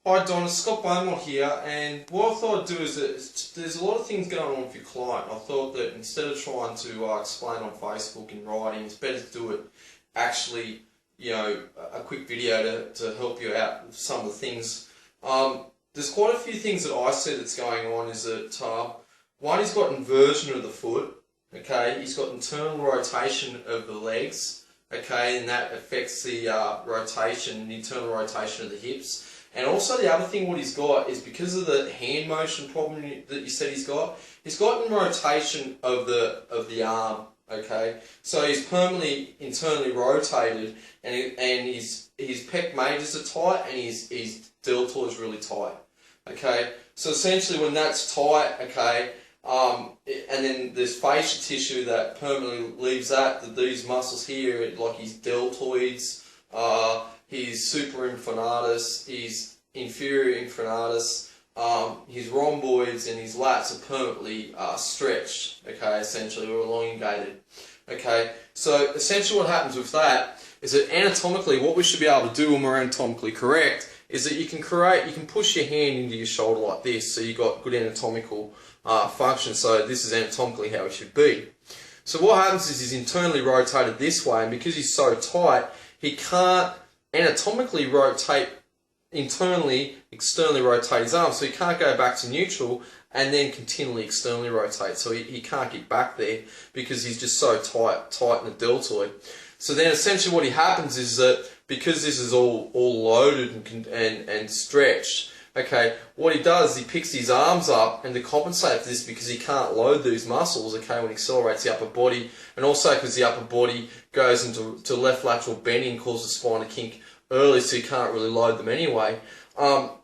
Hi Don, it's Scott Beaumont here, and what I thought I'd do is that there's a lot of things going on with your client. I thought that instead of trying to explain on Facebook in writing, it's better to do it actually, a quick video to help you out with some of the things. There's quite a few things that I see that's going on. Is that one, he's got inversion of the foot, okay, he's got internal rotation of the legs, okay, and that affects the rotation, the internal rotation of the hips. And also the other thing what he's got is because of the hand motion problem that you said he's got in rotation of the arm, okay? So he's permanently internally rotated, and his pec majors are tight and his deltoid is really tight, okay? So essentially when that's tight, okay, and then there's fascia tissue that permanently leaves these muscles here, like his deltoids, his superinfinatus, his inferior infinatus, his rhomboids and his lats are permanently stretched, okay, essentially, or elongated. Okay, so essentially what happens with that is that anatomically what we should be able to do when we're anatomically correct is that you can push your hand into your shoulder like this, so you've got good anatomical function, so this is anatomically how it should be. So what happens is he's internally rotated this way, and because he's so tight, he can't anatomically rotate internally, externally rotate his arm, so he can't go back to neutral and then continually externally rotate, so he can't get back there because he's just so tight in the deltoid. So then essentially what happens is that because this is all loaded and stretched, okay, what he does is he picks his arms up, and to compensate for this, because he can't load these muscles, okay, when he accelerates the upper body, and also because the upper body goes into left lateral bending, causes the spine to kink early, so he can't really load them anyway.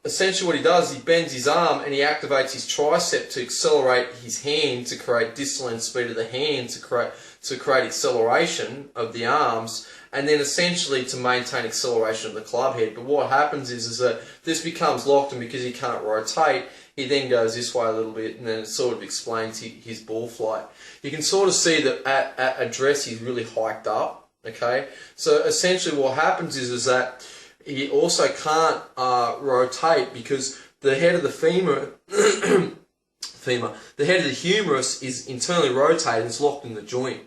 Essentially what he does, he bends his arm and he activates his tricep to accelerate his hand, to create distal end speed of the hand, to create acceleration of the arms, and then essentially to maintain acceleration of the club head. But what happens is that this becomes locked, and because he can't rotate, he then goes this way a little bit, and then it sort of explains his ball flight. You can sort of see that at address he's really hiked up. Okay, so essentially what happens is that he also can't rotate because the head of the femur, the head of the humerus is internally rotated and it's locked in the joint.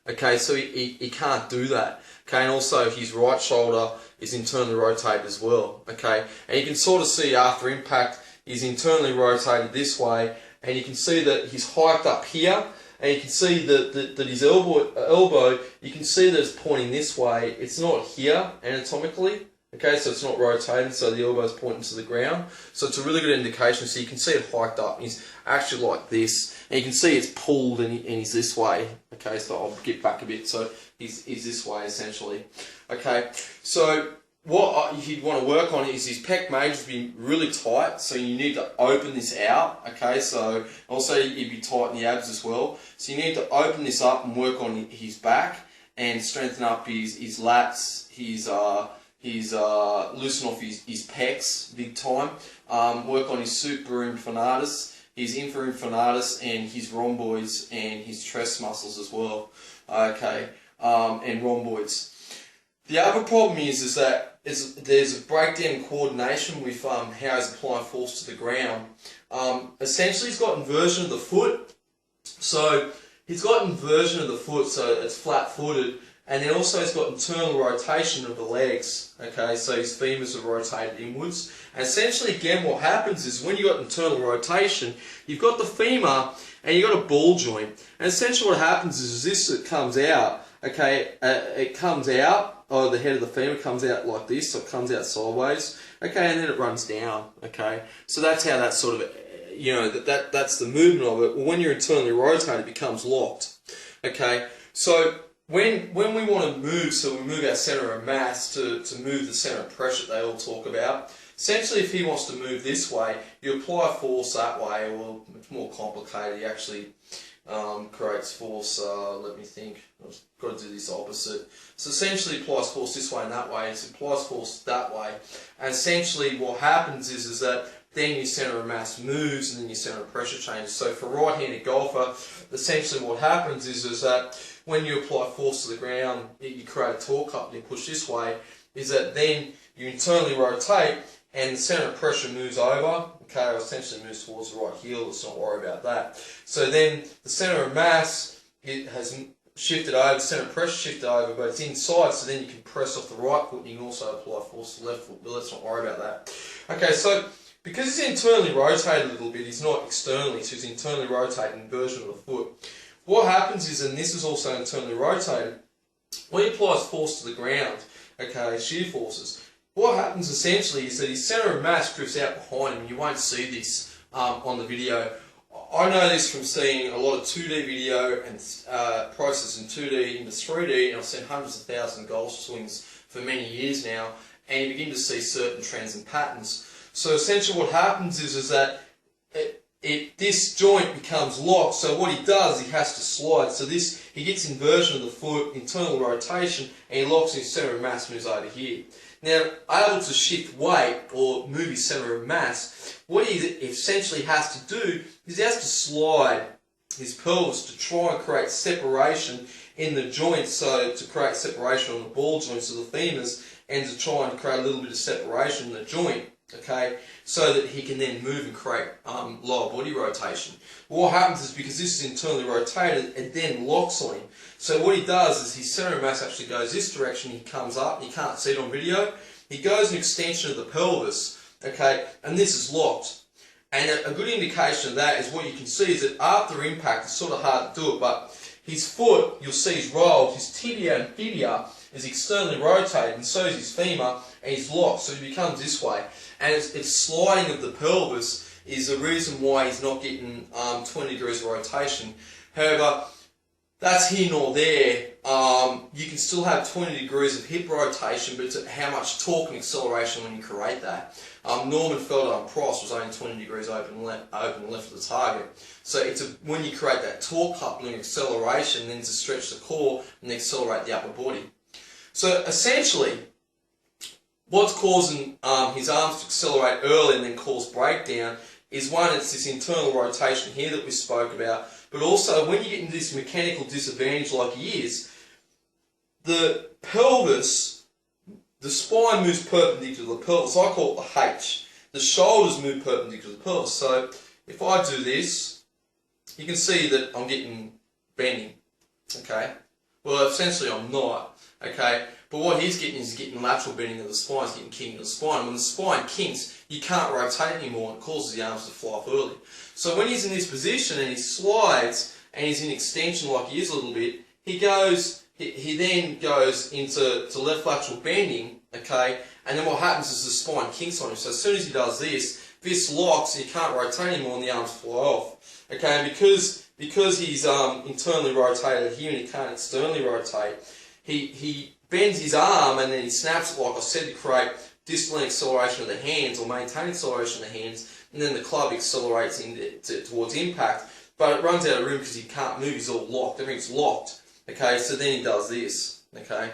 Okay, so he can't do that. Okay, and also his right shoulder is internally rotated as well. Okay, and you can sort of see after impact he's internally rotated this way, and you can see that he's hiked up here. And you can see that his elbow, you can see that it's pointing this way. It's not here anatomically, okay, so it's not rotated, so the elbow is pointing to the ground. So it's a really good indication. So you can see it hiked up, and he's actually like this. And you can see it's pulled, and he's this way. Okay, so I'll get back a bit. So he's this way, essentially. Okay, so what you'd want to work on is his pec majors be really tight, so you need to open this out, okay, so also you'd be tight in the abs as well, so you need to open this up and work on his back and strengthen up his lats, loosen off his pecs big time, work on his superinfinatus, his infrainfinatus, and his rhomboids and his tres muscles as well, okay, and rhomboids. The other problem is that there's a breakdown in coordination with how he's applying force to the ground. Essentially, he's got inversion of the foot. So he's got inversion of the foot, so it's flat-footed, and then also he's got internal rotation of the legs. Okay, so his femurs are rotated inwards. And essentially, again, what happens is when you've got internal rotation, you've got the femur and you've got a ball joint. And essentially, what happens is this that comes out. Okay, it comes out. Oh, the head of the femur comes out like this, so it comes out sideways. Okay, and then it runs down. Okay, so that's how that sort of, that's the movement of it. When you're internally rotated, it becomes locked. Okay, so when we want to move, so we move our center of mass to move the center of pressure they all talk about. Essentially, if he wants to move this way, you apply force that way, or it's more complicated. He actually creates force, let me think, I've got to do this opposite. So essentially applies force this way and that way, it applies force that way, and essentially what happens is that then your centre of mass moves and then your centre of pressure changes. So for a right-handed golfer, essentially what happens is that when you apply force to the ground, you create a torque up and you push this way, is that then you internally rotate and the centre of pressure moves over, okay, or essentially moves towards the right heel. Let's not worry about that. So then the centre of mass, it has shifted over, the centre of pressure shifted over, but it's inside, so then you can press off the right foot and you can also apply force to the left foot, but let's not worry about that. Okay, so because he's internally rotated a little bit, he's not externally, so he's internally rotated inversion of the foot. What happens is, and this is also internally rotated, when he applies force to the ground, okay, shear forces, what happens essentially is that his centre of mass drifts out behind him. You won't see this on the video. I know this from seeing a lot of 2D video and process in 2D into 3D, and I've seen hundreds of thousands of golf swings for many years now, and you begin to see certain trends and patterns. So essentially what happens is that this joint becomes locked, so what he does, he has to slide. So he gets inversion of the foot, internal rotation, and he locks his centre of mass, moves over here. Now, able to shift weight or move his centre of mass, what he essentially has to do is he has to slide his pelvis to try and create separation in the joints, so to create separation on the ball joints of the femurs, and to try and create a little bit of separation in the joint, okay, so that he can then move and create lower body rotation. What happens is, because this is internally rotated, it then locks on him. So what he does is his centre of mass actually goes this direction, he comes up, you can't see it on video, he goes an extension of the pelvis, okay, and this is locked. And a good indication of that is what you can see is that after impact, it's sort of hard to do it, but his foot, you'll see, is rolled, his tibia and fibia is externally rotated, and so is his femur, and he's locked, so he becomes this way. And it's sliding of the pelvis is the reason why he's not getting 20 degrees of rotation. However, that's here nor there. You can still have 20 degrees of hip rotation, but it's how much torque and acceleration when you create that. Norman Felder and Price was only 20 degrees open left of the target. So when you create that torque coupling acceleration, then to stretch the core and accelerate the upper body. So essentially, what's causing his arms to accelerate early and then cause breakdown is, one, it's this internal rotation here that we spoke about, but also when you get into this mechanical disadvantage like he is, the pelvis, the spine moves perpendicular to the pelvis. I call it the H. The shoulders move perpendicular to the pelvis. So if I do this, you can see that I'm getting bending, okay? Well, essentially I'm not, okay? But what he's getting is getting lateral bending of the spine, he's getting kinking of the spine. When the spine kinks, you can't rotate anymore, and it causes the arms to fly off early. So when he's in this position and he slides, and he's in extension like he is a little bit, he then goes into left lateral bending, okay, and then what happens is the spine kinks on him. So as soon as he does this locks, he can't rotate anymore and the arms fly off. Okay, and because he's internally rotated here and he can't externally rotate, he bends his arm and then he snaps it, like I said, to create distal acceleration of the hands or maintain acceleration of the hands, and then the club accelerates towards impact, but it runs out of room because he can't move, he's all locked, everything's locked. Okay, so then he does this. Okay,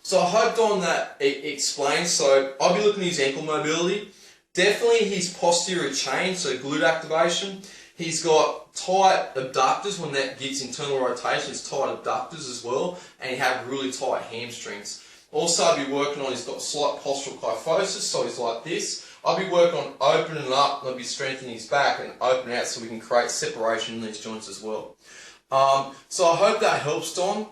so I hope on that explains. So I'll be looking at his ankle mobility. Definitely his posterior chain, so glute activation. He's got tight abductors when that gets internal rotation. It's tight abductors as well, and he have really tight hamstrings. Also, I'll be working on, he's got slight postural kyphosis, so he's like this. I'll be working on opening up, and I'll be strengthening his back and opening out so we can create separation in these joints as well. So I hope that helps, Don.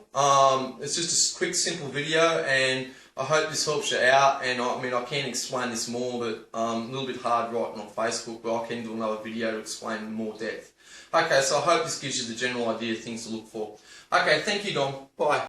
It's just a quick, simple video, and I hope this helps you out. And I mean, I can explain this more, but a little bit hard writing on Facebook, but I can do another video to explain in more depth. Okay, so I hope this gives you the general idea of things to look for. Okay, thank you, Don. Bye.